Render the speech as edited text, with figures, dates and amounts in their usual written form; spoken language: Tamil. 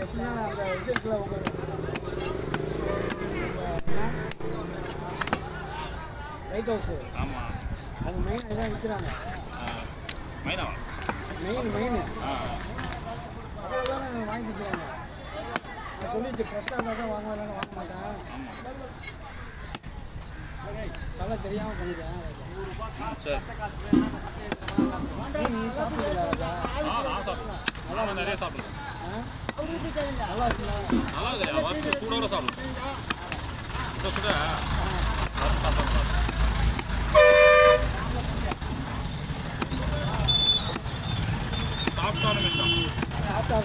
எப்படின்னா அந்த இது இருக்குல்ல உங்களுக்கு லைட் ஹவுஸு. ஆமாம். அது மெயின் இதான் விற்கிறாங்க. மெயினாக மெயின் அவ்வளோ தானே வாங்கிக்கிறாங்க. நான் சொல்லிச்சு ஃப்ரெஷ்ஷாக இருந்தால் தான் வாங்குவேன், வாங்க மாட்டேன். நல்லா தெரியாமல் பண்ணிட்டேன். சரி. நீ சாப்பிடுவீங்களா ராஜா? நான் சாப்பிடுவேன். நல்லா நிறைய சாப்பிடுவேன். நல்லா இருக்குல்ல? நல்லா இருக்குது. வறுத்து சூடோட சாப்பிடுவேன். சுட சாப்பிடுவேன். சாப்பிட்டாலும் சாப்பிட்டா